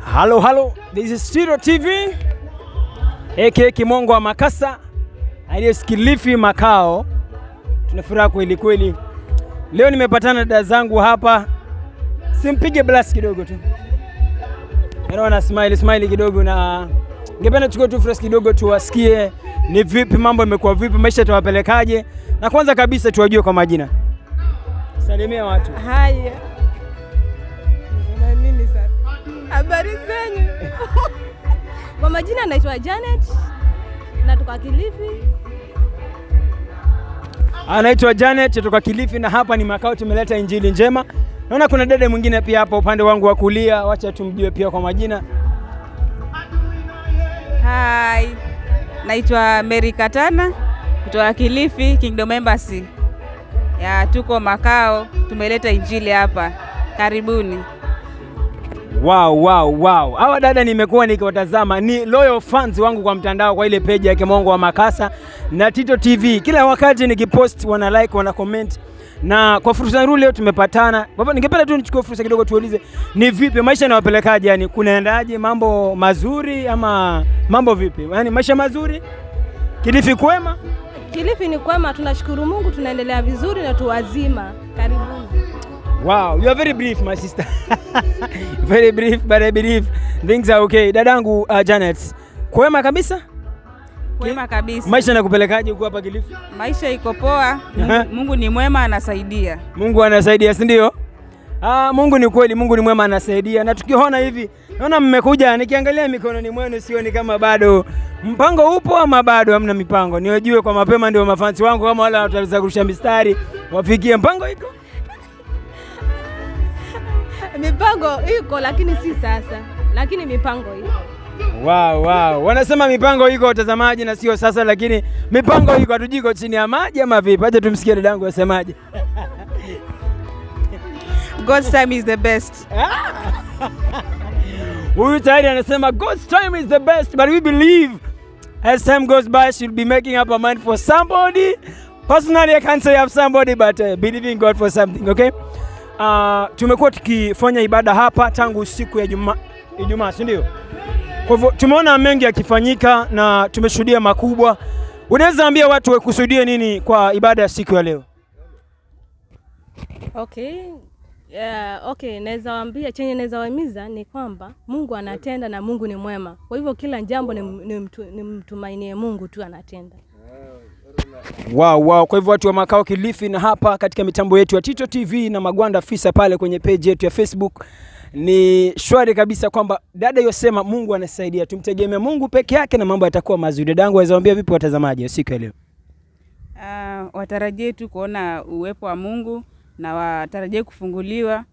Hello, this is Stereo TV aka Kimongo wa Makasa alias Kilifi Makao. Tunafuraha kweli kweli. Leo nimepatana na dada zangu hapa. Simpige blast kidogo tu. Naona smile kidogo na ngependa tuchukue tu fresh kidogo tuwasikie ni vipi mambo yamekuwa vipi, maisha tawapelekaje. Na kwanza kabisa tuwajue kwa majina. Salimia watu. Haya. Na nini sasa? Habari zenyu? Kwa majina naitwa Janet. Natoka Kilifi. Anaitwa Janet kutoka Kilifi na hapa ni Makao, tumeleta injili njema. Naona kuna dada mwingine pia hapa upande wangu wa kulia, wacha tumjue pia kwa majina. Hi. Naitwa Mary Katana kutoka Kilifi Kingdom Embassy. Tuko Makao, tumeleta injili hapa. Karibuni. Wow. Hawa dada nimekuwa nikiwatazama, ni loyal fans wangu kwa mtandao, kwa ile page ya Kimongo wa Makasa na Tito TV. Kila wakati nikipost wana like, wana comment. Na kwa fursa nzuri leo tumepatana. Baba, ningependa tu nichukue fursa kidogo tuulize ni vipi maisha yanawapelekaje, yani kunaendaje, mambo mazuri ama mambo vipi? Yaani maisha mazuri? Kilifi kwema? Kilifi ni kwema, tunashukuru Mungu, tunaendelea vizuri na tuwazima. Karibuni. Wow, you are very brief my sister. Very brief, but I believe things are okay. Dadangu Janet, kwema kabisa? Kwema kabisa. Maisha yanakupelekaje huko hapa Kilifi? Maisha iko poa. Mungu ni mwema, anasaidia. Mungu anasaidia, si ndio? Mungu ni kweli, Mungu ni mwema, anasaidia. Na tukiona hivi, naona mmekuja, nikiangalia mikononi mwenu sioni kama bado mpango upo ama bado hamna mipango. Niwajue kwa mapema ndio mafansi wangu kama wala wataweza kurusha mistari wafikie mpango iko. Mipango iko lakini si sasa. Lakini mipango iko. Wow. Wanasema mipango iko watazamaji na sio sasa, lakini mipango iko. Hatujiko chini ya maji ama vipi? Acha tumsikie dadangu asemaje. God's time is the best. Huyu tayari anasema God's time is the best, but we believe as time goes by she'll be making up her mind for somebody. Personally I can't say I have somebody, but believing God for something, okay? Tumekuwa tukifanya ibada hapa tangu siku ya Ijumaa, si ndio? Kwa hivyo tumeona mengi yakifanyika na tumeshuhudia makubwa. Unaweza ambia watu wakusudie nini kwa ibada ya siku ya leo? Okay, naweza waambia, chenye naweza wahimiza ni kwamba Mungu anatenda na Mungu ni mwema. Kwa hivyo kila jambo ni mtumainie Mungu tu anatenda. Wow. Kwa hivyo watu wa Makao Kilifi na hapa katika mitambo yetu ya Tito TV na Magwanda Fisa pale kwenye page yetu ya Facebook, ni shwari kabisa kwamba dada yosema Mungu anasaidia. Tumtegemea Mungu peke yake na mambo yatakuwa mazuri. Dadangu aweza waambia vipi watazamaji siku ya leo? Watarajie tu kuona uwepo wa Mungu na watarajie kufunguliwa.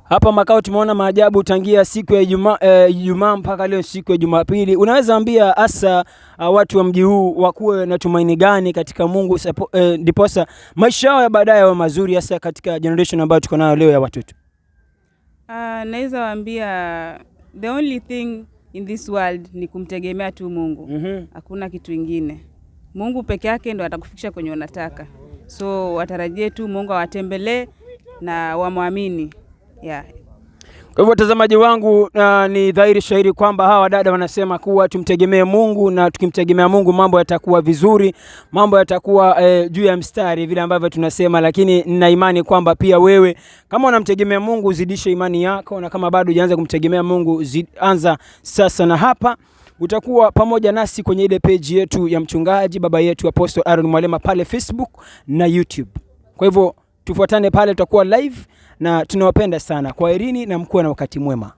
Hapa Makao tumeona maajabu tangia siku ya Ijumaa mpaka leo siku ya Jumapili. Unaweza ambia hasa watu wa mji huu wakuwe na tumaini gani katika Mungu ndiposa maisha yao ya baadaye yawe mazuri, hasa katika generation ambayo tuko nayo leo ya watoto? Naweza waambia the only thing in this world ni kumtegemea tu Mungu. Hakuna kitu kingine. Mungu peke yake ndo atakufikisha kwenye unataka. So watarajie tu Mungu awatembelee na wamwamini. Kwa hivyo watazamaji wangu, ni dhahiri shahiri kwamba hawa dada wanasema kuwa tumtegemee Mungu, na tukimtegemea Mungu mambo yatakuwa vizuri, mambo yatakuwa juu ya mstari vile ambavyo tunasema. Lakini nina imani kwamba pia wewe kama unamtegemea Mungu uzidishe imani yako, na kama bado hujaanza kumtegemea Mungu anza sasa. Na hapa utakuwa pamoja nasi kwenye ile page yetu ya mchungaji baba yetu Apostle Aaron Mwalema pale Facebook na YouTube. Kwa hivyo tufuatane pale, tutakuwa live na tunawapenda sana. Kwaherini na mkuwe na wakati mwema.